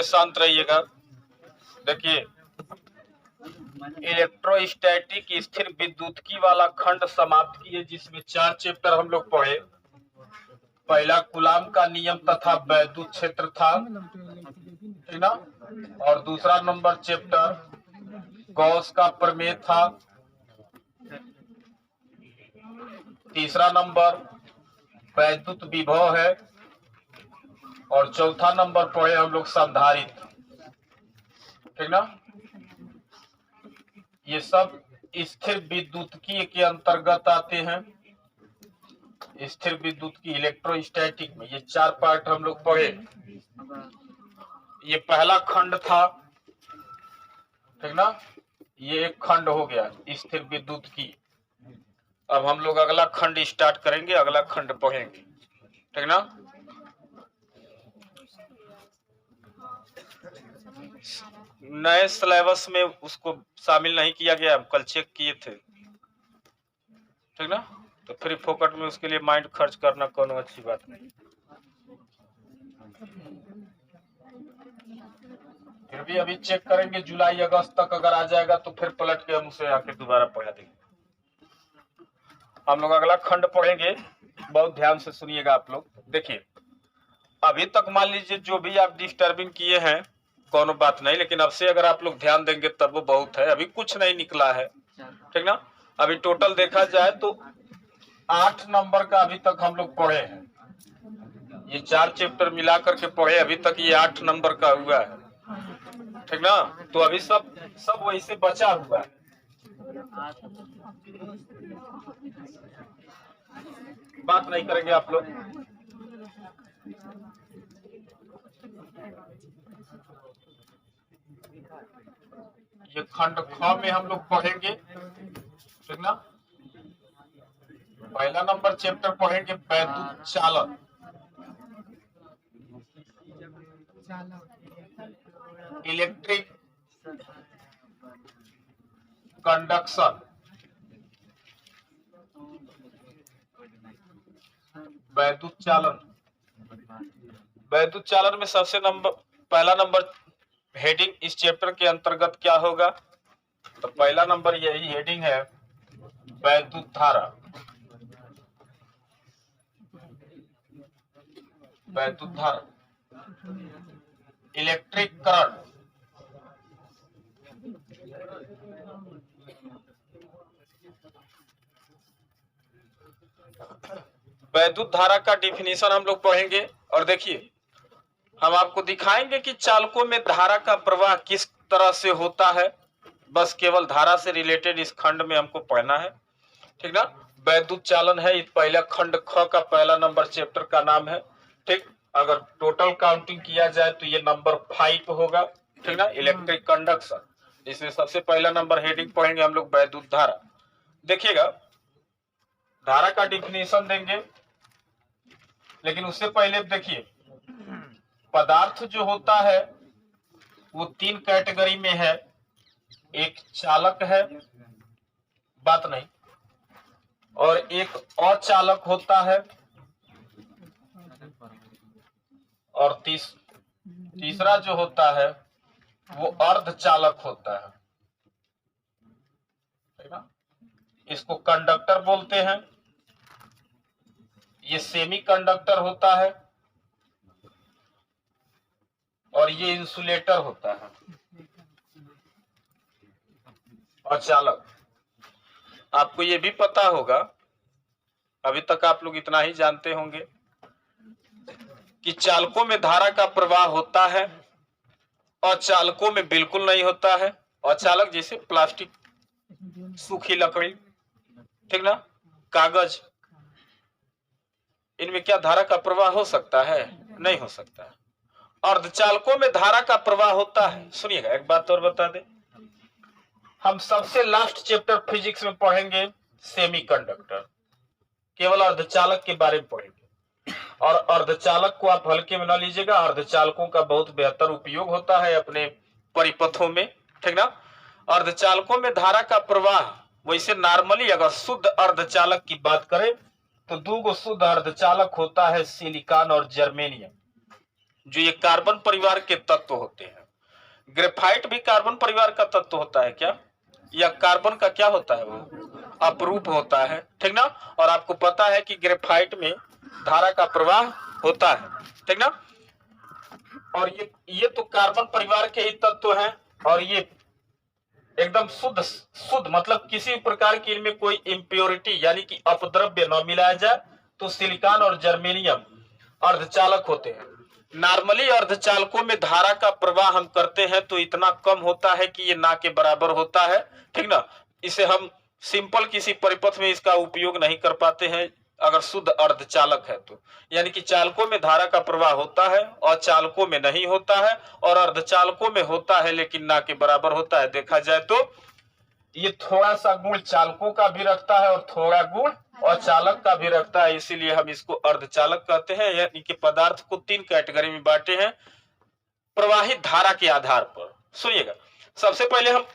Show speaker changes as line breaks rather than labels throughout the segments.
शांत रहिएगा। देखिए, इलेक्ट्रोस्टैटिक स्थिर विद्युतकी वाला खंड समाप्त किए, जिसमें 4 चैप्टर हम लोग पढ़े। पहला कूलाम का नियम तथा वैद्युत क्षेत्र था, ठीक ना। और दूसरा नंबर चैप्टर गॉस का प्रमेय था। तीसरा नंबर वैद्युत विभव है। और चौथा नंबर पढ़े हम लोग संधारित्र, ठीक ना। ये सब स्थिर विद्युतकी के अंतर्गत आते हैं। स्थिर विद्युतकी इलेक्ट्रोस्टैटिक में ये 4 पार्ट हम लोग पढ़े। ये पहला खंड था, ठीक ना। ये एक खंड हो गया स्थिर विद्युतकी। अब हम लोग अगला खंड स्टार्ट करेंगे, अगला खंड पढ़ेंगे, ठीक ना। नए सिलेबस में उसको शामिल नहीं किया गया, हम कल चेक किए थे, ठीक ना। तो फ्री फोकट में उसके लिए माइंड खर्च करना कोनो अच्छी बात नहीं। फिर भी अभी चेक करेंगे, जुलाई अगस्त तक अगर आ जाएगा तो फिर पलट के हम उसे आके दोबारा पढ़ा देंगे। हम लोग अगला खंड पढ़ेंगे, बहुत ध्यान से सुनिएगा आप लोग। देखिए, अभी तक मान लीजिए जो भी आप डिस्टर्बिंग किए हैं कोनो बात नहीं, लेकिन अब से अगर आप लोग ध्यान देंगे तब वो बहुत है। अभी कुछ नहीं निकला है, ठीक ना। अभी टोटल देखा जाए तो 8 नंबर का अभी तक हम लोग पढ़े हैं। ये 4 चैप्टर मिला करके पढ़े, अभी तक ये 8 नंबर का हुआ है, ठीक ना। तो अभी सब वैसे बचा हुआ है। बात नहीं करेंगे आप लोग। ये खंड ख में हम लोग पढ़ेंगे, ठीक ना। पहला नंबर चैप्टर पढ़ेंगे वैद्युत चालन, इलेक्ट्रिक कंडक्शन, वैद्युत चालन। वैद्युत चालन में सबसे पहला नंबर हेडिंग इस चैप्टर के अंतर्गत क्या होगा, तो पहला नंबर यही हेडिंग है, वैद्युत धारा। वैद्युत धारा, इलेक्ट्रिक करंट, वैद्युत धारा का डिफिनीशन हम लोग पढ़ेंगे। और देखिए, हम आपको दिखाएंगे कि चालकों में धारा का प्रवाह किस तरह से होता है। बस केवल धारा से रिलेटेड इस खंड में हमको पढ़ना है, ठीक ना। वैद्युत चालन है, पहला खंड ख का पहला नंबर चैप्टर का नाम है, ठीक। अगर टोटल काउंटिंग किया जाए तो ये नंबर 5 होगा, ठीक ना। इलेक्ट्रिक कंडक्शन, इसमें सबसे पहला नंबर हेडिंग पढ़ेंगे हम लोग वैद्युत धारा। देखिएगा, धारा का डिफिनेशन देंगे, लेकिन उससे पहले देखिए, पदार्थ जो होता है वो 3 कैटेगरी में है। एक चालक है, बात नहीं, और एक अचालक होता है, और तीसरा जो होता है वो अर्धचालक होता है, ठीक ना। इसको कंडक्टर बोलते हैं, ये सेमी कंडक्टर होता है, और ये इंसुलेटर होता है, अचालक। आपको ये भी पता होगा, अभी तक आप लोग इतना ही जानते होंगे कि चालकों में धारा का प्रवाह होता है, अचालकों में बिल्कुल नहीं होता है। अचालक जैसे प्लास्टिक, सूखी लकड़ी, ठीक ना, कागज, इनमें क्या धारा का प्रवाह हो सकता है? नहीं हो सकता है। अर्धचालकों में धारा का प्रवाह होता है। सुनिएगा, एक बात और बता दें, हम सबसे लास्ट चैप्टर फिजिक्स में पढ़ेंगे सेमीकंडक्टर, केवल अर्धचालक के बारे में पढ़ेंगे। और अर्धचालक को आप हल्के में न लीजिएगा, अर्धचालकों का बहुत बेहतर उपयोग होता है अपने परिपथों में, ठीक ना। अर्धचालकों में धारा का प्रवाह, वैसे नॉर्मली अगर शुद्ध अर्धचालक की बात करें तो 2 शुद्ध अर्धचालक होता है, सिलिकॉन और जर्मेनियम। जो ये कार्बन परिवार के तत्व होते हैं। ग्रेफाइट भी कार्बन परिवार का तत्व होता है क्या, या कार्बन का क्या होता है, वो अपरूप होता है, ठीक ना। और आपको पता है कि ग्रेफाइट में धारा का प्रवाह होता है, ठीक ना। और ये तो कार्बन परिवार के ही तत्व हैं, और ये एकदम शुद्ध शुद्ध मतलब किसी प्रकार की इनमें कोई इम्प्योरिटी यानी कि अपद्रव्य न मिलाया जाए तो सिलिकॉन और जर्मेनियम अर्धचालक होते हैं। नॉर्मली अर्धचालकों में धारा का प्रवाह हम करते हैं तो इतना कम होता है कि ये ना के बराबर होता है, ठीक ना। इसे हम सिंपल किसी परिपथ में इसका उपयोग नहीं कर पाते हैं अगर शुद्ध अर्धचालक है तो, यानी कि चालकों में धारा का प्रवाह होता है और चालकों में नहीं होता है, और अर्धचालकों में होता है लेकिन ना के बराबर होता है। देखा जाए तो ये थोड़ा सा गुण चालकों का भी रखता है और थोड़ा गुण अचालक का भी रखता है, इसीलिए हम इसको अर्धचालक कहते हैं। यानी कि पदार्थ को 3 कैटेगरी में बांटे हैं प्रवाहित धारा के आधार पर। सुनिएगा, सबसे पहले हम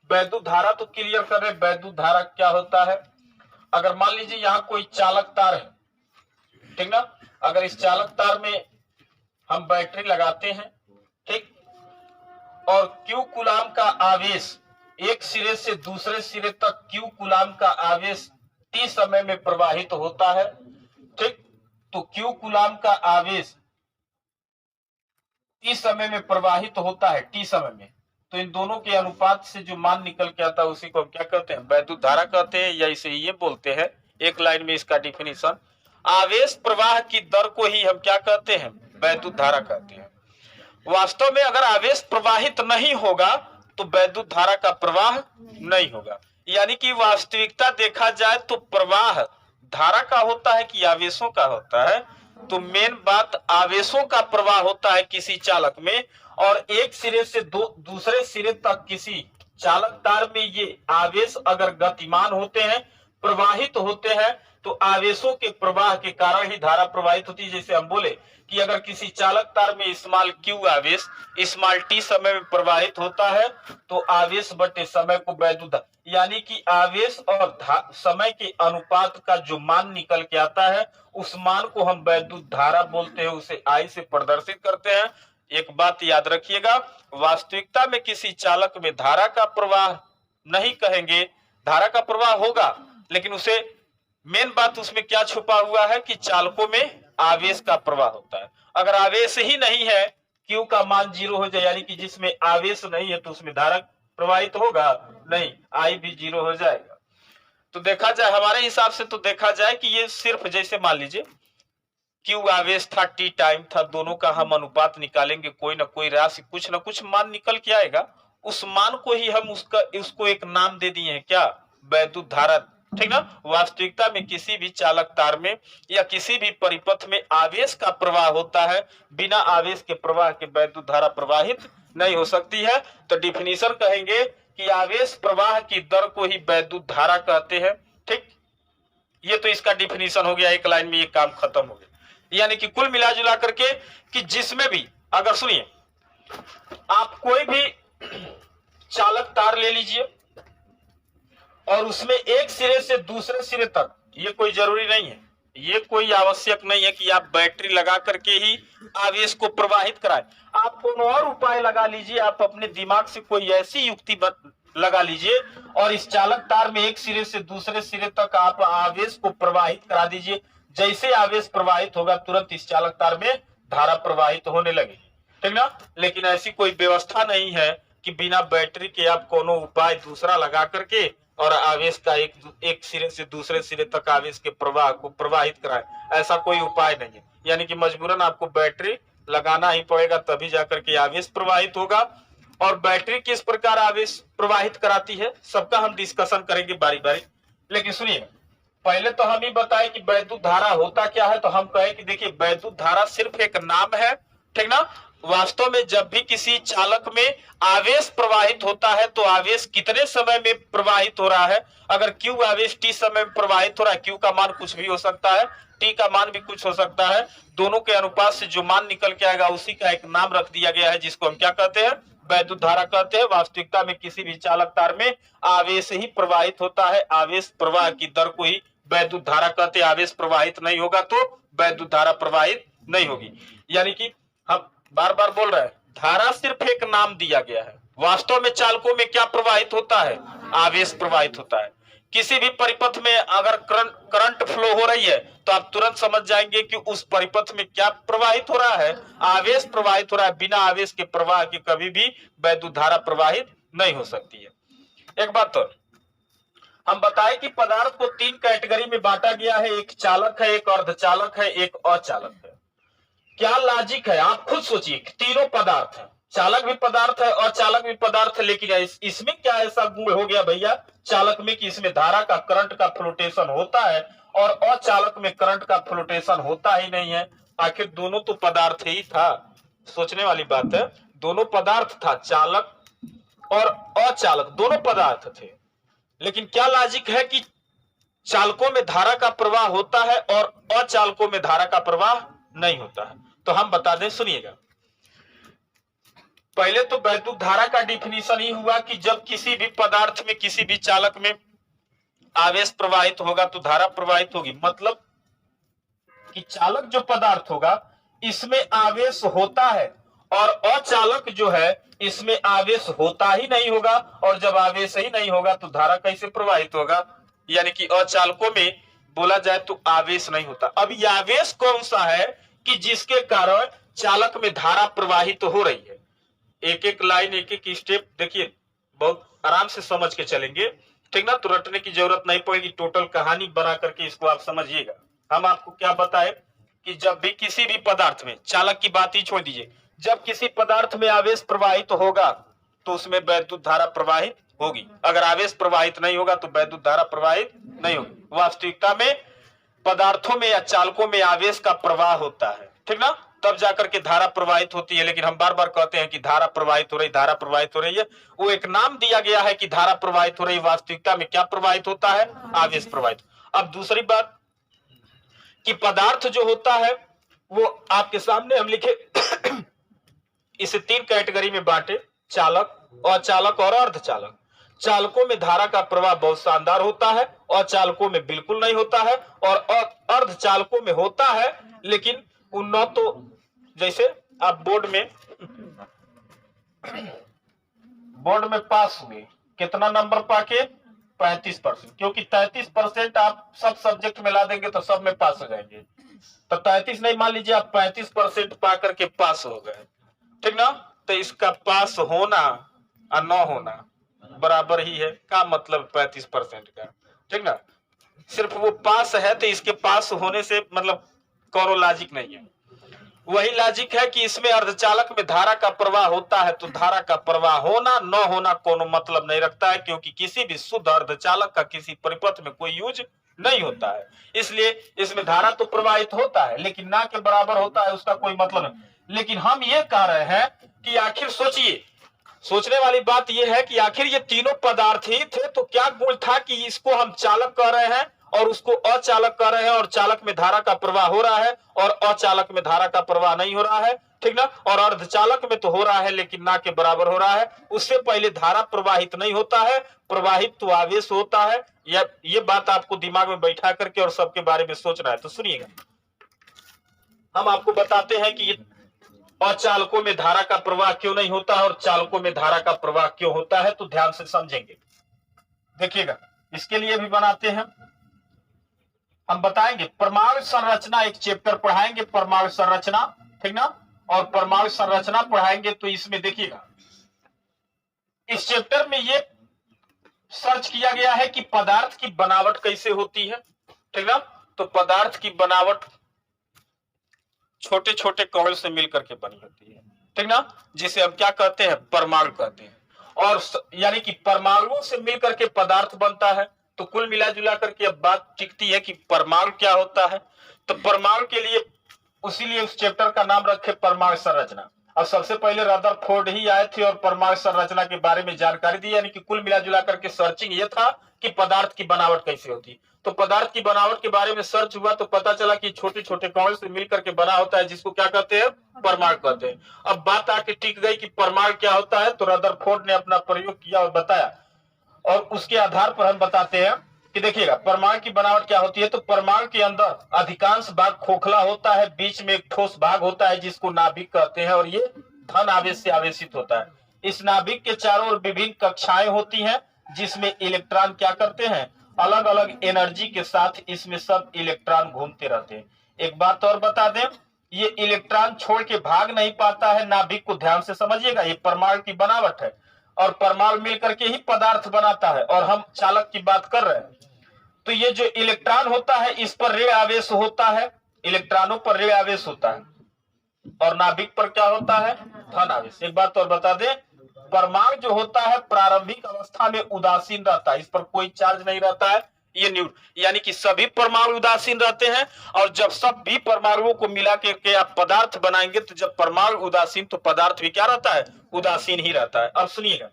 वैद्युत धारा तो क्लियर कर रहे हैं। वैद्युत धारा क्या होता है, अगर मान लीजिए यहाँ कोई चालक तार है, ठीक ना। अगर इस चालक तार में हम बैटरी लगाते हैं, ठीक, और क्यू कूलाम का आवेश एक सिरे से दूसरे सिरे तक क्यू कूलाम का आवेश टी समय में प्रवाहित होता है, ठीक। तो क्यू कूलाम का आवेश टी समय में प्रवाहित होता है, टी समय में, तो इन दोनों के अनुपात से जो मान निकल के आता है उसी को हम क्या कहते हैं, वैद्युत धारा कहते हैं, या इसे ये बोलते हैं एक लाइन में इसका डिफिनीशन, आवेश प्रवाह की दर को ही हम क्या कहते हैं, वैद्युत धारा कहते हैं। वास्तव में अगर आवेश प्रवाहित नहीं होगा तो वैद्युत धारा का प्रवाह नहीं होगा। यानी कि वास्तविकता देखा जाए तो प्रवाह धारा का होता है कि आवेशों का होता है, तो मेन बात आवेशों का प्रवाह होता है किसी चालक में, और एक सिरे से दूसरे सिरे तक किसी चालक तार में ये आवेश अगर गतिमान होते हैं, प्रवाहित होते हैं, तो आवेशों के प्रवाह के कारण ही धारा प्रवाहित होती है। जैसे हम बोले कि अगर किसी चालक तार में स्मॉल क्यू आवेश स्मॉल टी समय में प्रवाहित होता है तो आवेश बटे समय को वैद्युत, यानी कि आवेश और समय के अनुपात का जो मान निकल के आता है उस मान को हम वैद्युत धारा बोलते हैं, उसे आई से प्रदर्शित करते हैं। एक बात याद रखिएगा, वास्तविकता में किसी चालक में धारा का प्रवाह नहीं कहेंगे, धारा का प्रवाह होगा, लेकिन उसे मेन बात उसमें क्या छुपा हुआ है कि चालकों में आवेश का प्रवाह होता है। अगर आवेश ही नहीं है, क्यू का मान 0 हो जाए, यानी कि जिसमें आवेश नहीं है तो उसमें धारा प्रवाहित होगा नहीं, आई भी 0 हो जाएगा। तो देखा जाए हमारे हिसाब से तो देखा जाए कि ये सिर्फ जैसे मान लीजिए क्यू आवेश था, टी टाइम था, दोनों का हम अनुपात निकालेंगे, कोई ना कोई राशि कुछ ना कुछ मान निकल के आएगा, उस मान को ही हम उसको एक नाम दे दिए हैं, क्या, वैद्युत धारा, ठीक ना। वास्तविकता में किसी भी चालक तार में या किसी भी परिपथ में आवेश का प्रवाह होता है, बिना आवेश के प्रवाह के वैद्युत धारा प्रवाहित नहीं हो सकती है। तो डिफिनीशन कहेंगे कि आवेश प्रवाह की दर को ही वैद्युत धारा कहते हैं, ठीक। ये तो इसका डिफिनीशन हो गया, एक लाइन में ये काम खत्म हो गया। यानी कि कुल मिला जुला करके कि जिसमें भी, अगर सुनिए, आप कोई भी चालक तार ले लीजिए और उसमें एक सिरे से दूसरे सिरे तक, ये कोई जरूरी नहीं है, ये कोई आवश्यक नहीं है कि आप बैटरी लगा करके ही आवेश को प्रवाहित कराएं। आप कोई और उपाय लगा लीजिए, आप अपने दिमाग से कोई ऐसी युक्ति लगा लीजिए और इस चालक तार में एक सिरे से दूसरे सिरे तक आप आवेश को प्रवाहित करा दीजिए। जैसे आवेश प्रवाहित होगा तुरंत इस चालक तार में धारा प्रवाहित होने लगेगी, ठीक ना। लेकिन ऐसी कोई व्यवस्था नहीं है कि बिना बैटरी के आप कोनो उपाय दूसरा लगा करके और आवेश का एक सिरे से दूसरे सिरे तक आवेश के प्रवाह को प्रवाहित कराए, ऐसा कोई उपाय नहीं है। यानी कि मजबूरन आपको बैटरी लगाना ही पड़ेगा, तभी जाकर के आवेश प्रवाहित होगा। और बैटरी किस प्रकार आवेश प्रवाहित कराती है सबका हम डिस्कशन करेंगे बारी बारी। लेकिन सुनिए, पहले तो हम ही बताएं कि वैद्युत धारा होता क्या है। तो हम कहे कि देखिए, वैद्युत धारा सिर्फ एक नाम है, ठीक ना। वास्तव में जब भी किसी चालक में आवेश प्रवाहित होता है तो आवेश कितने समय में प्रवाहित हो रहा है, अगर क्यू आवेश टी समय में प्रवाहित हो रहा है, क्यू का मान कुछ भी हो सकता है, टी का मान भी कुछ हो सकता है, दोनों के अनुपात से जो मान निकल के आएगा उसी का एक नाम रख दिया गया है, जिसको हम क्या कहते हैं, वैद्युत धारा कहते हैं। वास्तविकता में किसी भी चालक तार में आवेश ही प्रवाहित होता है, आवेश प्रवाह की दर को ही वैद्युत धारा कहते हैं। आवेश प्रवाहित नहीं होगा तो वैद्युत धारा प्रवाहित नहीं होगी। यानी कि हम बार बार बोल रहे हैं, धारा सिर्फ एक नाम दिया गया है। वास्तव में चालकों में क्या प्रवाहित होता है? आवेश प्रवाहित होता है। किसी भी परिपथ में अगर करंट फ्लो हो रही है तो आप तुरंत समझ जाएंगे कि उस परिपथ में क्या प्रवाहित हो रहा है? आवेश प्रवाहित हो रहा है। बिना आवेश के प्रवाह के कभी भी वैद्युत धारा प्रवाहित नहीं हो सकती है। एक बात और हम बताएं कि पदार्थ को 3 कैटेगरी में बांटा गया है, एक चालक है, एक अर्धचालक है, एक अचालक है। क्या लॉजिक है आप खुद सोचिए, तीनों पदार्थ है, चालक भी पदार्थ है और चालक भी पदार्थ है, लेकिन इसमें क्या ऐसा गुण हो गया भैया चालक में कि इसमें धारा का करंट का फ्लोटेशन होता है और अचालक में करंट का फ्लोटेशन होता ही नहीं है? आखिर दोनों तो पदार्थ ही था। सोचने वाली बात है, दोनों पदार्थ था, चालक और अचालक दोनों पदार्थ थे, लेकिन क्या लॉजिक है कि चालकों में धारा का प्रवाह होता है और अचालकों में धारा का प्रवाह नहीं होता है? तो हम बता दें, सुनिएगा। पहले तो वैद्युत धारा का डिफिनीशन ही हुआ कि जब किसी भी पदार्थ में किसी भी चालक में आवेश प्रवाहित होगा तो धारा प्रवाहित होगी। मतलब कि चालक जो पदार्थ होगा इसमें आवेश होता है और अचालक जो है इसमें आवेश होता ही नहीं होगा, और जब आवेश ही नहीं होगा तो धारा कैसे प्रवाहित होगा? यानी कि अचालकों में बोला जाए तो आवेश नहीं होता। अब यह आवेश कौन सा है कि जिसके कारण चालक में धारा प्रवाहित हो रही है? एक एक लाइन, एक एक स्टेप देखिए, बहुत आराम से समझ के चलेंगे, ठीक ना? तो रटने की जरूरत नहीं पड़ेगी, टोटल कहानी बना करके इसको आप समझिएगा। हम आपको क्या बताए कि जब भी किसी भी पदार्थ में, चालक की बात ही छोड़ दीजिए, जब किसी पदार्थ में आवेश प्रवाहित होगा तो उसमें वैद्युत धारा प्रवाहित होगी। अगर आवेश प्रवाहित नहीं होगा तो वैद्युत धारा प्रवाहित नहीं होगी। वास्तविकता में पदार्थों में या चालकों में आवेश का प्रवाह होता है, ठीक ना? तब जाकर के धारा प्रवाहित होती है। लेकिन हम बार बार कहते हैं कि धारा प्रवाहित हो रही, धारा प्रवाहित हो रही है, वो एक नाम दिया गया है कि धारा प्रवाहित हो रही। वास्तविकता में क्या प्रवाहित होता है? आवेश प्रवाहित। अब दूसरी बात कि पदार्थ जो होता है वो आपके सामने हम लिखे इसे 3 कैटेगरी में बांटे, चालक, अचालक और अर्धचालक। चालकों में धारा का प्रवाह बहुत शानदार होता है, अचालकों में बिल्कुल नहीं होता है, और अर्धचालकों में होता है लेकिन उन न तो, जैसे आप बोर्ड में पास हुए, कितना नंबर पाके? 35%, क्योंकि 33% आप सब सब्जेक्ट में ला देंगे तो सब में पास हो जाएंगे। तो 33 नहीं, मान लीजिए आप 35% पा करके पास हो गए, ठीक ना? तो इसका पास होना और न होना बराबर ही है। क्या मतलब 35% का, ठीक ना? सिर्फ वो पास है तो इसके पास होने से मतलब कौनो लॉजिक नहीं है। वही लॉजिक है कि इसमें अर्धचालक में धारा का प्रवाह होता है तो धारा का प्रवाह होना न होना कोनो मतलब नहीं रखता है, क्योंकि किसी भी शुद्ध अर्धचालक का किसी परिपथ में कोई यूज नहीं होता है। इसलिए इसमें धारा तो प्रवाहित होता है लेकिन ना के बराबर होता है, उसका कोई मतलब नहीं। लेकिन हम ये कह रहे हैं कि आखिर सोचिए, सोचने वाली बात यह है कि आखिर ये तीनों पदार्थ ही थे तो क्या गुण था कि इसको हम चालक कह रहे हैं और उसको अचालक कह रहे हैं, और चालक में धारा का प्रवाह हो रहा है और अचालक में धारा का प्रवाह नहीं हो रहा है, ठीक ना? और अर्धचालक में तो हो रहा है लेकिन ना के बराबर हो रहा है। उससे पहले धारा प्रवाहित नहीं होता है, प्रवाहित तो आवेश होता है। ये बात आपको दिमाग में बैठा करके और सबके बारे में सोचना है। तो सुनिएगा, हम आपको बताते हैं कि अचालकों में धारा का प्रवाह क्यों नहीं होता है और चालकों में धारा का प्रवाह क्यों होता है, तो ध्यान से समझेंगे। देखिएगा, इसके लिए भी बनाते हैं, हम बताएंगे परमाणु संरचना, एक चैप्टर पढ़ाएंगे परमाणु संरचना, ठीक ना? और परमाणु संरचना पढ़ाएंगे तो इसमें देखिएगा, इस चैप्टर में ये सर्च किया गया है कि पदार्थ की बनावट कैसे होती है, ठीक ना? तो पदार्थ की बनावट छोटे छोटे कण से मिलकर के बनी होती है, ठीक ना? जिसे हम क्या कहते हैं? परमाणु कहते हैं। और यानी कि परमाणुओं से मिलकर के पदार्थ बनता है। तो कुल मिला जुला करके अब बात टिकती है कि परमाणु क्या होता है। तो परमाणु के लिए उसीलिए उस चैप्टर का नाम रखे परमाणु संरचना। अब सबसे पहले रदरफोर्ड ही आए थे और परमाणु संरचना के बारे में जानकारी दी, यानी कि कुल मिला जुला करके सर्चिंग ये था कि पदार्थ की बनावट कैसे होती। तो पदार्थ की बनावट के बारे में सर्च हुआ तो पता चला कि छोटे छोटे कणों से मिलकर के बना होता है, जिसको क्या कहते हैं? परमाणु कहते हैं। अब बात आके टिक गई कि परमाणु क्या होता है, तो रदरफोर्ड ने अपना प्रयोग किया और बताया, और उसके आधार पर हम बताते हैं कि देखिएगा परमाणु की बनावट क्या होती है। तो परमाणु के अंदर अधिकांश भाग खोखला होता है, बीच में एक ठोस भाग होता है जिसको नाभिक कहते हैं, और ये धन आवेश से आवेशित होता है। इस नाभिक के चारों ओर विभिन्न कक्षाएं होती हैं जिसमें इलेक्ट्रॉन क्या करते हैं, अलग अलग एनर्जी के साथ इसमें सब इलेक्ट्रॉन घूमते रहते हैं। एक बात और बता दें, ये इलेक्ट्रॉन छोड़ के भाग नहीं पाता है नाभिक को, ध्यान से समझिएगा। ये परमाणु की बनावट है और परमाणु मिलकर के ही पदार्थ बनाता है, और हम चालक की बात कर रहे हैं। तो ये जो इलेक्ट्रॉन होता है इस पर ऋण आवेश होता है, इलेक्ट्रॉनों पर ऋण आवेश होता है, और नाभिक पर क्या होता है, धन आवेश। एक बात और बता दें, परमाणु जो होता है प्रारंभिक अवस्था में उदासीन रहता है, इस पर कोई चार्ज नहीं रहता है, ये यानी कि सभी परमाणु उदासीन रहते हैं। और जब सब भी परमाणुओं को मिला के आप पदार्थ बनाएंगे, तो जब परमाणु उदासीन तो पदार्थ भी क्या रहता है, उदासीन ही रहता है। अब सुनिएगा,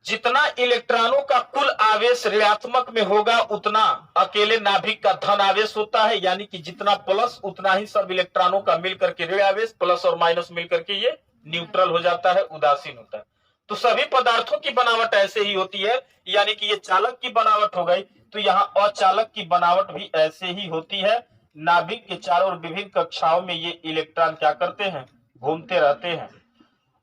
जितना इलेक्ट्रॉनों का कुल आवेश ऋणात्मक में होगा उतना अकेले नाभिक का धन आवेश होता है, यानी कि जितना प्लस उतना ही सब इलेक्ट्रॉनों का मिलकर के ऋण आवेश, प्लस और माइनस मिलकर के ये न्यूट्रल हो जाता है, उदासीन होता है। तो सभी पदार्थों की बनावट ऐसे ही होती है, यानी कि ये चालक की बनावट हो गई, तो यहाँ अचालक की बनावट भी ऐसे ही होती है। नाभिक के चारों ओर विभिन्न कक्षाओं में ये इलेक्ट्रॉन क्या करते हैं, घूमते रहते हैं,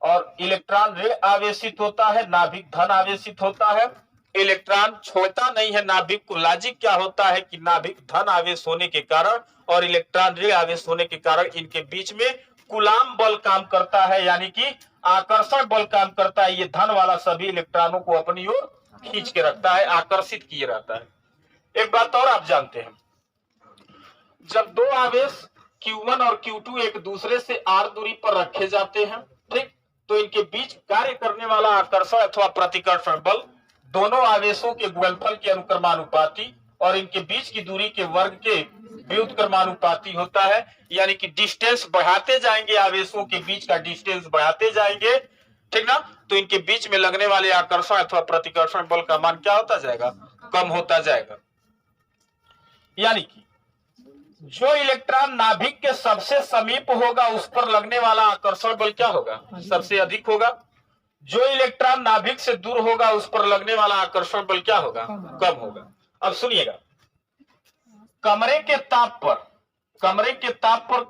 और इलेक्ट्रॉन ऋण आवेशित होता है, नाभिक धन आवेशित होता है। इलेक्ट्रॉन छोड़ता नहीं है नाभिक को। लॉजिक क्या होता है कि नाभिक धन आवेश होने के कारण और इलेक्ट्रॉन ऋण आवेश होने के कारण इनके बीच में कूलाम बल काम करता है, यानी कि आकर्षण बल काम करता है। ये धन वाला सभी इलेक्ट्रॉनों को अपनी ओर खींच के रखता है, आकर्षित किए रहता है। एक बात और आप जानते हैं, जब दो आवेश Q1 और Q2 एक दूसरे से r दूरी पर रखे जाते हैं, ठीक, तो इनके बीच कार्य करने वाला आकर्षण अथवा प्रतिकर्षण बल दोनों आवेशों के गुणनफल के अनुक्रमानुपाती और इनके बीच की दूरी के वर्ग के व्युत्क्रमानुपाती होता है। यानी कि डिस्टेंस बढ़ाते जाएंगे, आवेशों के बीच का डिस्टेंस बढ़ाते जाएंगे, ठीक ना, तो इनके बीच में लगने वाले आकर्षण अथवा प्रतिकर्षण बल का मान क्या होता जाएगा, कम होता जाएगा। यानी कि जो इलेक्ट्रॉन नाभिक के सबसे समीप होगा उस पर लगने वाला आकर्षण बल क्या होगा, सबसे अधिक होगा। जो इलेक्ट्रॉन नाभिक से दूर होगा उस पर लगने वाला आकर्षण बल क्या होगा, कम होगा। अब सुनिएगा, कमरे के ताप पर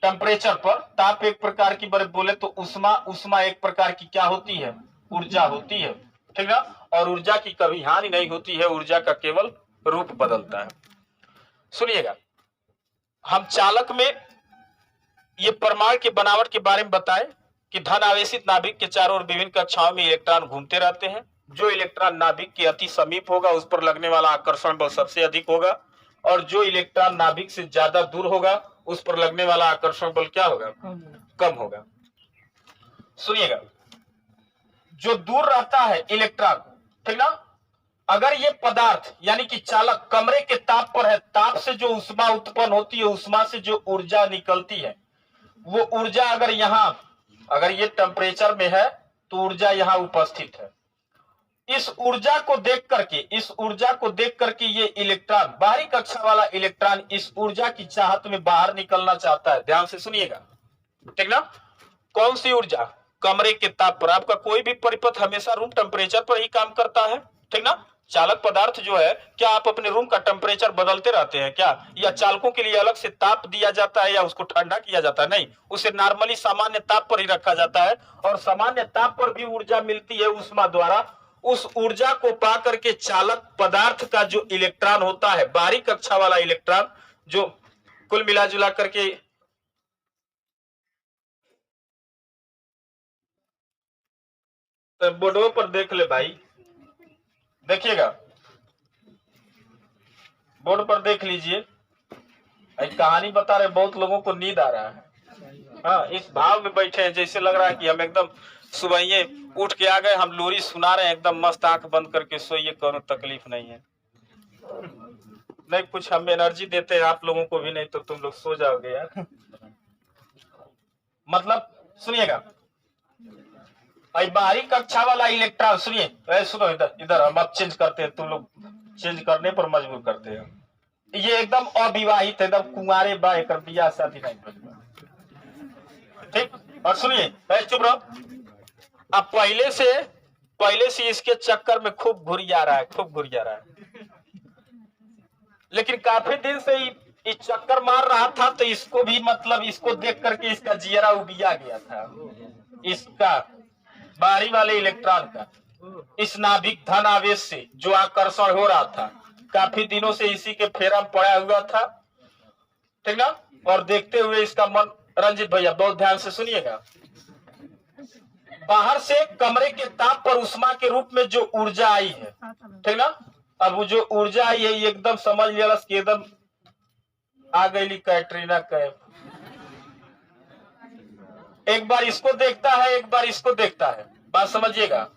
टेम्परेचर पर, ताप एक प्रकार की बोले तो उष्मा एक प्रकार की क्या होती है, ऊर्जा होती है, ठीक ना, और ऊर्जा की कभी हानि नहीं होती है, ऊर्जा का केवल रूप बदलता है। सुनिएगा, हम चालक में ये परमाणु की बनावट के बारे में बताएं कि धन आवेशित नाभिक के चारों ओर विभिन्न कक्षाओं में इलेक्ट्रॉन घूमते रहते हैं। जो इलेक्ट्रॉन नाभिक के अति समीप होगा उस पर लगने वाला आकर्षण बल सबसे अधिक होगा, और जो इलेक्ट्रॉन नाभिक से ज्यादा दूर होगा उस पर लगने वाला आकर्षण बल क्या होगा, कम होगा। सुनिएगा, जो दूर रहता है इलेक्ट्रॉन, ठीक ना, अगर ये पदार्थ यानी कि चालक कमरे के ताप पर है, ताप से जो ऊष्मा उत्पन्न होती है, ऊष्मा से जो ऊर्जा निकलती है, वो ऊर्जा अगर ये टेम्परेचर में है तो ऊर्जा यहाँ उपस्थित है। इस ऊर्जा को देख करके ये इलेक्ट्रॉन, बाहरी कक्षा वाला इलेक्ट्रॉन इस ऊर्जा की चाहत में बाहर निकलना चाहता है। ध्यान से सुनिएगा, ठीक ना, कौन सी ऊर्जा, कमरे के ताप पर। आपका कोई भी परिपथ हमेशा रूम टेम्परेचर पर ही काम करता है, ठीक ना। चालक पदार्थ जो है, क्या आप अपने रूम का टेम्परेचर बदलते रहते हैं क्या, या चालकों के लिए अलग से ताप दिया जाता है या उसको ठंडा किया जाता है, नहीं, उसे नॉर्मली सामान्य ताप पर ही रखा जाता है, और सामान्य ताप पर भी ऊर्जा मिलती है ऊष्मा द्वारा। उस ऊर्जा को पा करके चालक पदार्थ का जो इलेक्ट्रॉन होता है, बाहरी कक्षा वाला इलेक्ट्रॉन, जो कुल मिला जुला करके बोर्डों पर देख ले भाई, देखिएगा बोर्ड पर देख लीजिए, एक कहानी बता रहे, बहुत लोगों को नींद आ रहा है, हाँ, इस भाव में बैठे हैं जैसे लग रहा है कि हम एकदम सुबह उठ के आ गए, हम लोरी सुना रहे हैं, एकदम मस्त आंख बंद करके सोइए, कोनो तकलीफ नहीं है। नहीं, कुछ हम एनर्जी देते हैं आप लोगों को भी, नहीं तो तुम लोग सो जाओगे यार। मतलब सुनिएगा, बाहरी कक्षा वाला इलेक्ट्रॉन, सुनिए, सुनो, इधर हम अब चेंज करते हैं, तुम लोग चेंज करने पर मजबूर करते हैं। ये एकदम अविवाहित, एकदम कुंवारे बा, एक बियाह शादी नहीं, ठीक। और सुनिए, चुप रहो, अब पहले से इसके चक्कर में खूब घुरिया रहा है, खूब घुरिया रहा है, लेकिन काफी दिन से इस चक्कर मार रहा था, तो इसको भी मतलब इसको देख करके इसका जियरा उबिया गया था, इसका बाहरी वाले इलेक्ट्रॉन का इस नाभिक धन आवेश से जो आकर्षण हो रहा था, काफी दिनों से इसी के फेरा में पड़ा हुआ था, ठीक ना। और देखते हुए इसका मन, रंजित भैया बहुत ध्यान से सुनिएगा, बाहर से कमरे के ताप पर उष्मा के रूप में जो ऊर्जा आई है, ठीक ना। अब वो जो ऊर्जा आई है एकदम समझ लिया कि एकदम आ गई कैटरीना कैफ। एक बार इसको देखता है, एक बार इसको देखता है, बात समझिएगा।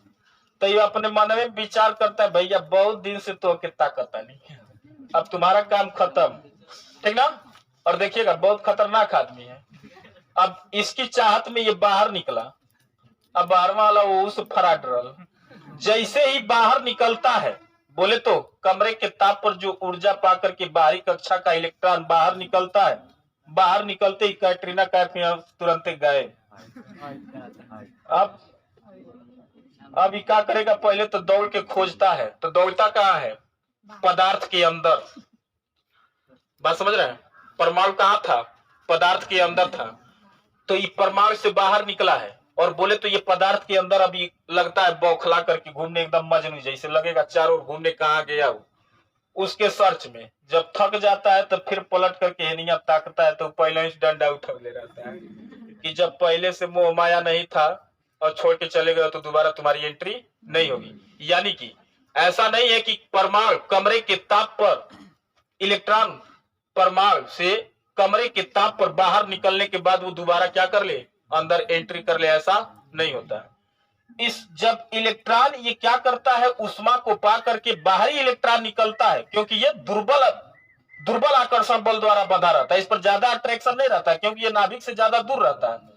तो ये अपने मन में विचार करता है, भैया बहुत दिन से तो कितना करता नहीं, अब तुम्हारा काम खत्म, ठीक ना। और देखिएगा बहुत खतरनाक आदमी है। अब इसकी चाहत में ये बाहर निकला, अब बाहर वाला वो उस फराडरल जैसे ही बाहर निकलता है, बोले तो कमरे के ताप पर जो ऊर्जा पाकर के बाहरी कक्षा का इलेक्ट्रॉन बाहर निकलता है, बाहर निकलते ही कैटरीना कैफ तुरंत गए। अब ये क्या करेगा, पहले तो दौड़ के खोजता है, तो दौड़ता कहाँ है, पदार्थ के अंदर, बात समझ रहे हैं। परमाणु कहाँ था, पदार्थ के अंदर था, तो ये परमाणु से बाहर निकला है, और बोले तो ये पदार्थ के अंदर अभी लगता है बौखला करके घूमने, एकदम मजनू जैसे लगेगा, चारों घूमने कहाँ गया वो, उसके सर्च में। जब थक जाता है तो फिर पलट करके हेनिया ताकता है, तो पहले ही डंडा उठा ले रहता है कि जब पहले से मोह माया नहीं था और छोड़ के चले गए तो दोबारा तुम्हारी एंट्री नहीं होगी। यानी कि ऐसा नहीं है कि परमाणु कमरे के ताप पर इलेक्ट्रॉन परमाणु से कमरे के ताप पर बाहर निकलने के बाद वो दोबारा क्या कर ले, अंदर एंट्री कर ले, ऐसा नहीं होता है। इस जब इलेक्ट्रॉन ये क्या करता है, उष्मा को पा करके बाहरी इलेक्ट्रॉन निकलता है, क्योंकि ये दुर्बल आकर्षण बल द्वारा बंधा रहता है, इस पर ज्यादा अट्रैक्शन नहीं रहता है, क्योंकि ये नाभिक से ज्यादा दूर रहता है।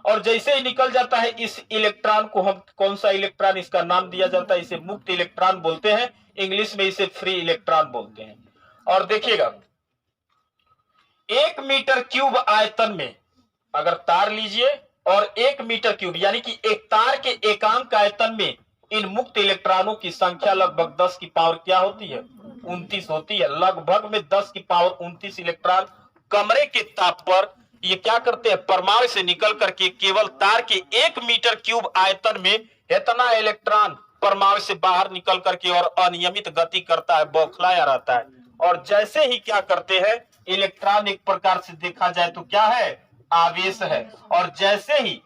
और जैसे ही निकल जाता है, इस इलेक्ट्रॉन को हम कौन सा इलेक्ट्रॉन, इसका नाम दिया जाता है, इसे मुक्त इलेक्ट्रॉन बोलते हैं, इंग्लिश में इसे फ्री इलेक्ट्रॉन बोलते हैं। और देखिएगा 1 मीटर क्यूब आयतन में अगर तार लीजिए, और 1 मीटर क्यूब यानी कि एक तार के एकांक आयतन में इन मुक्त इलेक्ट्रॉनों की संख्या लगभग 10 की पावर क्या होती है, 29 होती है। लगभग में 10 की पावर 29 इलेक्ट्रॉन कमरे के ताप पर ये क्या करते हैं, परमाणु से निकल करके केवल तार के 1 मीटर क्यूब आयतन में इतना इलेक्ट्रॉन परमाणु से बाहर निकल करके और अनियमित गति करता है, बौखलाया रहता है। और जैसे ही क्या करते हैं, इलेक्ट्रॉन एक प्रकार से देखा जाए तो क्या है, आवेश है। और जैसे ही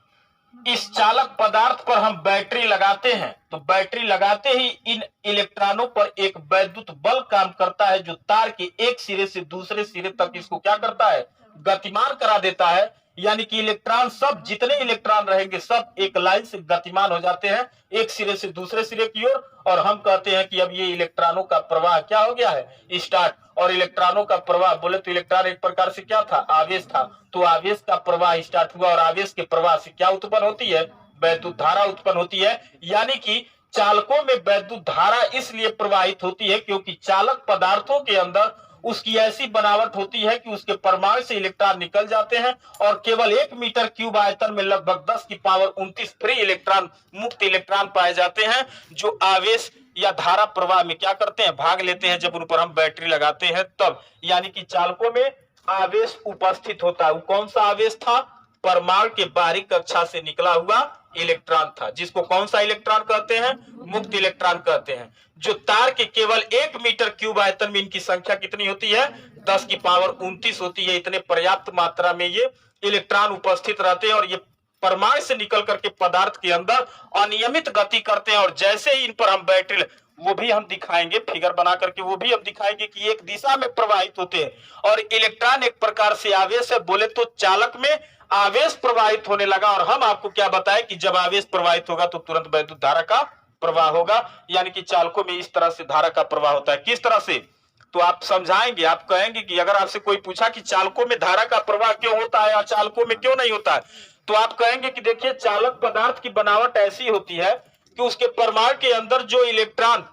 इस चालक पदार्थ पर हम बैटरी लगाते हैं, तो बैटरी लगाते ही इन इलेक्ट्रॉनों पर एक वैद्युत बल काम करता है, जो तार के एक सिरे से दूसरे सिरे तक इसको क्या करता है, गतिमान करा देता है। यानी कि इलेक्ट्रॉन सब जितने इलेक्ट्रॉन रहेंगे सब एक लाइन से गतिमान हो जाते हैं, एक सिरे से दूसरे सिरे की ओर। और हम कहते हैं कि अब ये इलेक्ट्रॉनों का प्रवाह क्या हो गया है, स्टार्ट। और इलेक्ट्रॉनों का प्रवाह बोले तो इलेक्ट्रॉन एक प्रकार से क्या था, आवेश था, तो आवेश का प्रवाह स्टार्ट हुआ, और आवेश के प्रवाह से क्या उत्पन्न होती है, वैद्युत धारा उत्पन्न होती है। यानी कि चालकों में वैद्युत धारा इसलिए प्रवाहित होती है क्योंकि चालक पदार्थों के अंदर उसकी ऐसी बनावट होती है कि उसके परमाणु से इलेक्ट्रॉन निकल जाते हैं, और केवल 1 मीटर क्यूब आयतन में लगभग 10 की पावर 29 फ्री इलेक्ट्रॉन, मुक्त इलेक्ट्रॉन पाए जाते हैं, जो आवेश या धारा प्रवाह में क्या करते हैं, भाग लेते हैं, जब उन पर हम बैटरी लगाते हैं तब। यानी कि चालकों में आवेश उपस्थित होता है। वो कौन सा आवेश था, परमाणु के बाहरी कक्षा से निकला हुआ इलेक्ट्रॉन था, जिसको कौन सा इलेक्ट्रॉन कहते हैं, मुक्त इलेक्ट्रॉन कहते हैं। जो तार के केवल 1 मीटर क्यूब आयतन में इनकी संख्या कितनी होती है, 10 की पावर 29 होती है। इतने पर्याप्त मात्रा में ये इलेक्ट्रॉन उपस्थित रहते हैं, और ये परमाणु से निकल करके पदार्थ के अंदर अनियमित गति करते हैं। और जैसे ही इन पर हम बैटरी, वो भी हम दिखाएंगे फिगर बना करके, वो भी हम दिखाएंगे कि एक दिशा में प्रवाहित होते हैं। और इलेक्ट्रॉन एक प्रकार से आवेश है, बोले तो चालक में आवेश प्रवाहित होने लगा। और हम आपको क्या बताएं कि जब आवेश प्रवाहित होगा तो तुरंत वैद्युत धारा का प्रवाह होगा। यानी कि चालकों में इस तरह से धारा का प्रवाह होता है। किस तरह से, तो आप समझाएंगे, आप कहेंगे कि अगर आपसे कोई पूछा कि चालकों में धारा का प्रवाह क्यों होता है या चालकों में क्यों नहीं होता है, तो आप कहेंगे कि देखिए चालक पदार्थ की बनावट ऐसी होती है कि उसके परमाणु के अंदर जो इलेक्ट्रॉन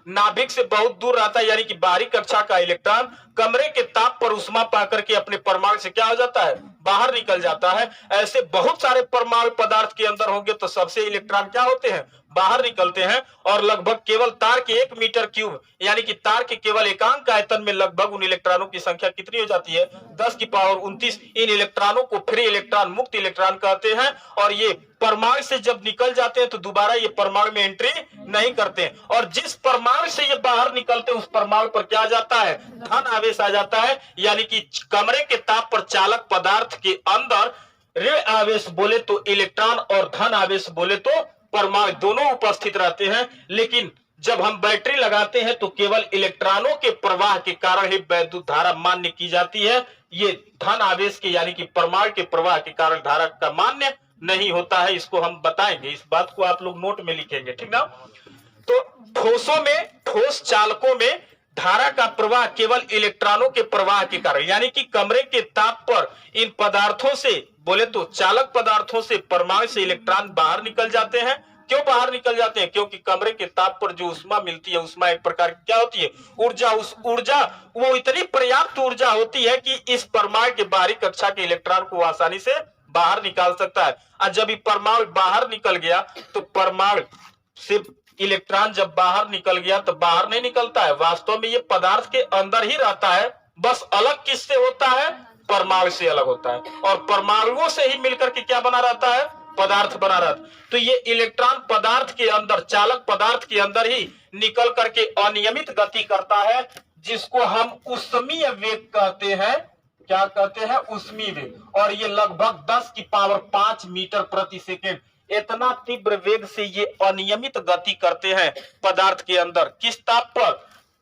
नाभिक से बहुत दूर रहता है, यानी कि बाहरी कक्षा का इलेक्ट्रॉन कमरे के ताप पर उष्मा पाकर के अपने परमाणु से क्या हो जाता है, बाहर निकल जाता है। ऐसे बहुत सारे परमाणु पदार्थ के अंदर होंगे तो सबसे इलेक्ट्रॉन क्या होते हैं, बाहर निकलते हैं। और लगभग केवल तार के 1 मीटर क्यूब यानी कि तार के केवल एकांक आयतन में लगभग उन इलेक्ट्रॉनों की संख्या कितनी हो जाती है, 10 की पावर 29। इन इलेक्ट्रॉनों को फ्री इलेक्ट्रॉन, मुक्त इलेक्ट्रॉन कहते हैं। और ये परमाणु से जब निकल जाते हैं तो दोबारा ये परमाणु में एंट्री नहीं करते, और जिस परमाणु से ये बाहर निकलते हैं उस परमाणु पर क्या आ जाता है, धन आवेश आ जाता है। यानी कि कमरे के ताप पर चालक पदार्थ के अंदर ऋण आवेश बोले तो इलेक्ट्रॉन और धन आवेश बोले तो परमाणु दोनों उपस्थित रहते हैं। लेकिन जब हम बैटरी लगाते हैं तो केवल इलेक्ट्रॉनों के प्रवाह के कारण ही वैद्युत धारा मान्य की जाती है। ये धन आवेश के यानी कि परमाणु के प्रवाह के कारण धारा का मान्य नहीं होता है। इसको हम बताएंगे, इस बात को आप लोग नोट में लिखेंगे, ठीक ना। तो ठोसों में, ठोस चालकों में धारा का प्रवाह केवल इलेक्ट्रॉनों के प्रवाह के कारण, यानी कि कमरे के ताप पर इन पदार्थों से बोले तो चालक पदार्थों से परमाणु से इलेक्ट्रॉन बाहर निकल जाते हैं। क्यों बाहर निकल जाते हैं, क्योंकि कमरे के ताप पर जो ऊष्मा मिलती है, ऊष्मा एक प्रकार की क्या होती है, ऊर्जा। उस ऊर्जा वो इतनी पर्याप्त ऊर्जा होती है कि इस परमाणु के बाहरी कक्षा के इलेक्ट्रॉन को आसानी से बाहर निकाल सकता है। और जब ये परमाणु बाहर निकल गया तो परमाणु से इलेक्ट्रॉन जब बाहर निकल गया तो बाहर नहीं निकलता है, वास्तव में ये पदार्थ के अंदर ही रहता है, बस अलग किससे होता है, परमाणु से अलग होता है। और परमाणुओं से ही मिलकर के क्या बना रहता है, पदार्थ बना रहता है। तो ये इलेक्ट्रॉन पदार्थ के अंदर, चालक पदार्थ के अंदर ही निकल करके अनियमित गति करता है, जिसको हम ऊष्मीय वेग कहते हैं। क्या कहते हैं, ऊष्मीय वेग। और ये लगभग 10 की पावर 5 मीटर प्रति सेकेंड, इतना तीव्र वेग से ये अनियमित गति करते हैं पदार्थ के अंदर। किस ताप पर,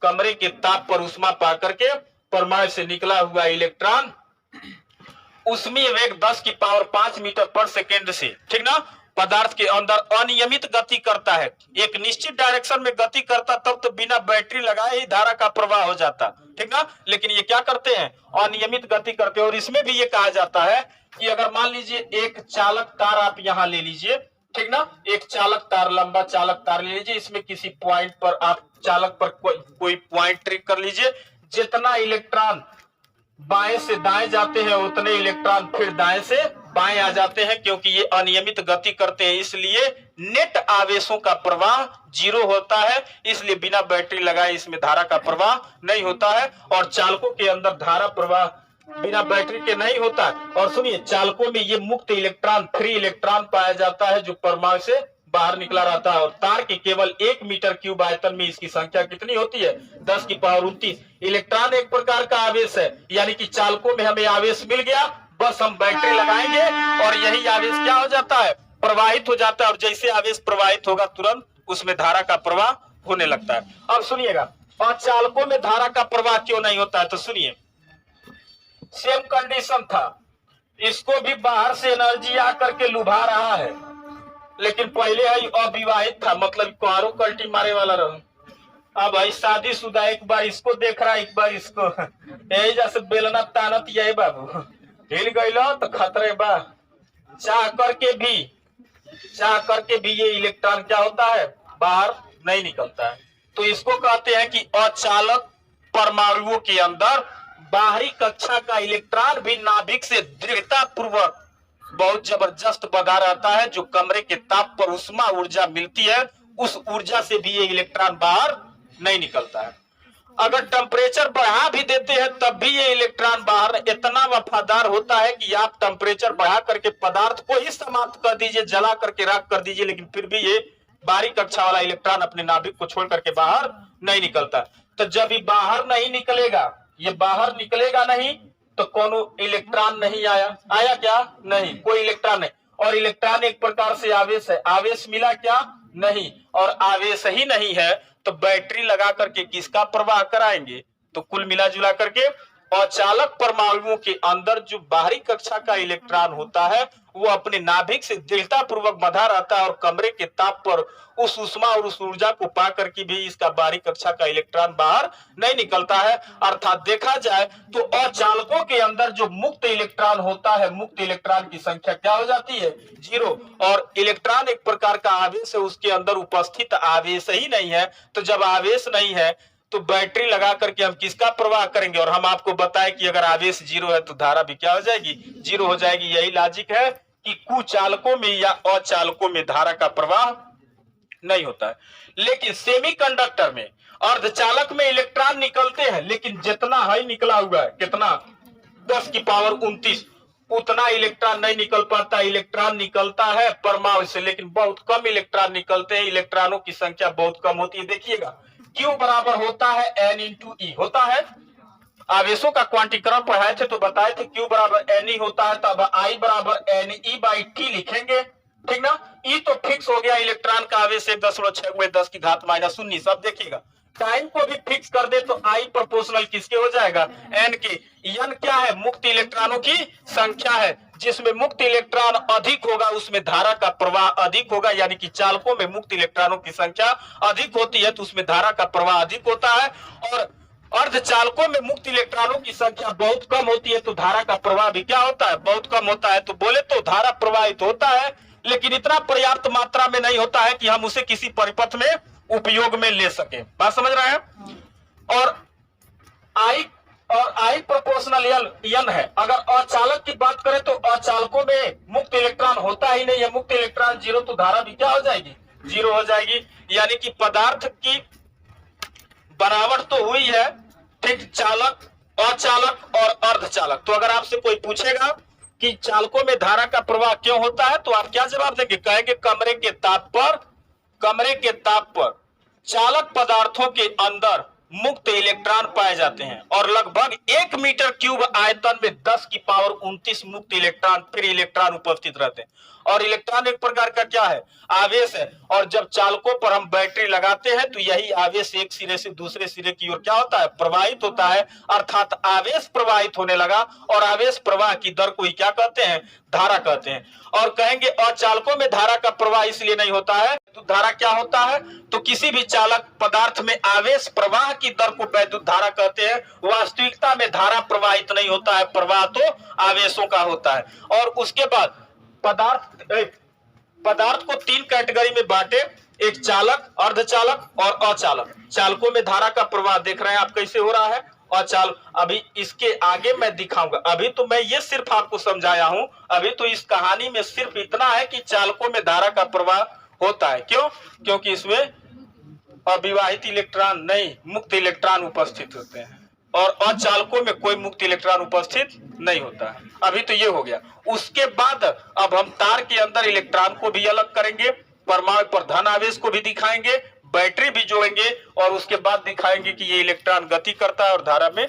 कमरे के ताप पर ऊष्मा पाकर के परमाणु से निकला हुआ इलेक्ट्रॉन ऊष्मीय वेग 10 की पावर 5 मीटर पर सेकेंड से, ठीक ना, पदार्थ के अंदर अनियमित गति करता है। एक निश्चित डायरेक्शन में गति करता, तब तो बिना बैटरी लगाए ही धारा का प्रवाह हो जाता, ठीक ना। लेकिन ये क्या करते हैं, अनियमित गति करते हैं। और इसमें भी ये कहा जाता है कि अगर मान लीजिए एक चालक तार आप यहाँ ले लीजिए, ठीक ना, एक चालक तार, लंबा चालक तार ले लीजिए, इसमें किसी पॉइंट पर आप चालक पर कोई पॉइंट ट्रिक कर लीजिए। जितना इलेक्ट्रॉन बाएं से दाएं जाते हैं उतने इलेक्ट्रॉन फिर दाएं से बाएं आ जाते हैं, क्योंकि ये अनियमित गति करते हैं। इसलिए नेट आवेशों का प्रवाह 0 होता है, इसलिए बिना बैटरी लगाए इसमें धारा का प्रवाह नहीं होता है। और चालकों के अंदर धारा प्रवाह बिना बैटरी के नहीं होता है। और सुनिए, चालकों में ये मुक्त इलेक्ट्रॉन, फ्री इलेक्ट्रॉन पाया जाता है जो परमाणु से बाहर निकला रहता है। और तार के केवल 1 मीटर क्यूब आयतन में इसकी संख्या कितनी होती है, 10 की पावर 29। इलेक्ट्रॉन एक प्रकार का आवेश है, यानी कि चालकों में हमें आवेश मिल गया, बस हम बैटरी लगाएंगे और यही आवेश क्या हो जाता है, प्रवाहित हो जाता है। और जैसे आवेश प्रवाहित होगा तुरंत उसमें धारा का प्रवाह होने लगता है। अब सुनिएगा, और चालकों में धारा का प्रवाह क्यों नहीं होता है, तो सुनिए, सेम कंडीशन था, इसको भी बाहर से एनर्जी आकर के लुभा रहा है, लेकिन पहले है अविवाहित था, मतलब कुआरों कल्टी मारे वाला रहा। अब भाई शादीशुदा, एक बार इसको देख रहा है, एक बार इसको, यही जैसे बेलना तानत यही बाबू हिल गईलो तो खतरे बा। चाह करके भी ये इलेक्ट्रॉन क्या होता है, बाहर नहीं निकलता है। तो इसको कहते हैं कि अचालक परमाणुओं के अंदर बाहरी कक्षा का इलेक्ट्रॉन भी नाभिक से दृढ़ता पूर्वक बहुत जबरदस्त बधा रहता है। जो कमरे के ताप पर उष्मा ऊर्जा मिलती है, उस ऊर्जा से भी ये इलेक्ट्रॉन बाहर नहीं निकलता है। अगर टेम्परेचर बढ़ा भी देते हैं तब भी ये इलेक्ट्रॉन बाहर इतना वफादार होता है कि आप टेम्परेचर बढ़ा करके पदार्थ को ही समाप्त कर दीजिए, जला करके राख कर दीजिए, लेकिन फिर भी ये बाहरी कक्षा वाला इलेक्ट्रॉन अपने नाभिक को छोड़ करके बाहर नहीं निकलता। तो जब ये बाहर नहीं निकलेगा, ये बाहर निकलेगा नहीं, तो कोनो इलेक्ट्रॉन नहीं आया, आया क्या, नहीं, कोई इलेक्ट्रॉन नहीं। और इलेक्ट्रॉन एक प्रकार से आवेश है, आवेश मिला क्या, नहीं। और आवेश ही नहीं है तो बैटरी लगा करके किसका प्रवाह कराएंगे। तो कुल मिला जुला करके अचालक परमाणुओं के अंदर जो बाहरी कक्षा का इलेक्ट्रॉन होता है वो अपने नाभिक से दृढ़ता पूर्वक बंधा रहता है और कमरे के ताप पर उस उष्मा और उस ऊर्जा को पा करके भी इसका बाहरी कक्षा का इलेक्ट्रॉन बाहर नहीं निकलता है। अर्थात देखा जाए तो अचालकों के अंदर जो मुक्त इलेक्ट्रॉन होता है, मुक्त इलेक्ट्रॉन की संख्या क्या हो जाती है, 0। और इलेक्ट्रॉन एक प्रकार का आवेश है, उसके अंदर उपस्थित आवेश ही नहीं है। तो जब आवेश नहीं है तो बैटरी लगा करके हम किसका प्रवाह करेंगे, और हम आपको बताएं कि अगर आवेश 0 है तो धारा भी क्या हो जाएगी, 0 हो जाएगी। यही लॉजिक है कि कुचालकों में या अचालकों में धारा का प्रवाह नहीं होता है। लेकिन सेमीकंडक्टर में, अर्धचालक में इलेक्ट्रॉन निकलते हैं, लेकिन जितना हाई निकला हुआ है, कितना, 10 की पावर 29, उतना इलेक्ट्रॉन नहीं निकल पाता। इलेक्ट्रॉन निकलता है परमाणु से, लेकिन बहुत कम इलेक्ट्रॉन निकलते हैं, इलेक्ट्रॉनों की संख्या बहुत कम होती है। देखिएगा Q बराबर होता है N इंटू E होता है। आवेशों का क्वांटीक्रम पढ़ाए थे तो बताए थे Q बराबर Ne होता है, तब I बराबर Ne/T लिखेंगे, ठीक ना। E तो फिक्स हो गया, इलेक्ट्रॉन का आवेश 1.6 10 की घात -19। अब देखिएगा टाइम को भी फिक्स कर दे तो I प्रोपोर्शनल किसके हो जाएगा, N के। N क्या है, मुक्त इलेक्ट्रॉनों की संख्या है। जिसमें मुक्त इलेक्ट्रॉन अधिक होगा उसमें धारा का प्रवाह अधिक होगा, यानी कि चालकों में मुक्त इलेक्ट्रॉनों की संख्या अधिक होती है तो उसमें धारा का प्रवाह अधिक होता है। और अर्धचालकों में मुक्त इलेक्ट्रॉनों की संख्या बहुत कम होती है तो धारा का प्रवाह भी क्या होता है, बहुत कम होता है। तो बोले तो धारा प्रवाहित होता है, लेकिन इतना पर्याप्त मात्रा में नहीं होता है कि हम उसे किसी परिपथ में उपयोग में ले सके। बात समझ रहे हैं। और I प्रोपोर्शनल N है। अगर अचालक की बात करें तो अचालकों में मुक्त इलेक्ट्रॉन होता ही नहीं है, मुक्त इलेक्ट्रॉन 0 तो धारा भी क्या हो जाएगी, 0 हो जाएगी। यानी कि पदार्थ की बनावट तो हुई है, ठीक, चालक, अचालक और अर्धचालक। तो अगर आपसे कोई पूछेगा कि चालकों में धारा का प्रवाह क्यों होता है तो आप क्या जवाब देंगे, कहेंगे कमरे के ताप पर चालक पदार्थों के अंदर मुक्त इलेक्ट्रॉन पाए जाते हैं और लगभग 1 मीटर क्यूब आयतन में 10 की पावर 29 मुक्त इलेक्ट्रॉन, फ्री इलेक्ट्रॉन उपस्थित रहते हैं। और इलेक्ट्रॉन एक प्रकार का क्या है, आवेश है। और जब चालकों पर हम बैटरी लगाते हैं तो यही आवेश एक सिरे से दूसरे सिरे की ओर क्या होता है, प्रवाहित होता है। अर्थात आवेश प्रवाहित होने लगा और आवेश प्रवाह की दर को ही क्या कहते हैं, धारा कहते हैं। और कहेंगे अचालकों में धारा का प्रवाह इसलिए नहीं होता है तो धारा क्या होता है, तो किसी भी चालक पदार्थ में आवेश प्रवाह की दर को वैद्युत धारा कहते हैं। वास्तविकता में धारा प्रवाहित नहीं होता है, प्रवाह तो आवेशों का होता है। और उसके बाद पदार्थ को 3 कैटेगरी में बांटे, एक चालक, अर्धचालक और अचालक। चालकों में धारा का प्रवाह देख रहे हैं आप कैसे हो रहा है, अचालक। अभी इसके आगे मैं दिखाऊंगा, अभी तो मैं ये सिर्फ आपको समझाया हूं। अभी तो इस कहानी में सिर्फ इतना है कि चालकों में धारा का प्रवाह होता है। क्यों, क्योंकि इसमें अविवाहित इलेक्ट्रॉन नहीं, मुक्त इलेक्ट्रॉन उपस्थित होते हैं और अचालकों में कोई मुक्त इलेक्ट्रॉन उपस्थित नहीं होता है। अभी तो ये हो गया। उसके बाद अब हम तार के अंदर इलेक्ट्रॉन को भी अलग करेंगे, परमाणु पर धन आवेश को भी दिखाएंगे, बैटरी भी जोड़ेंगे और उसके बाद दिखाएंगे कि ये इलेक्ट्रॉन गति करता है और धारा में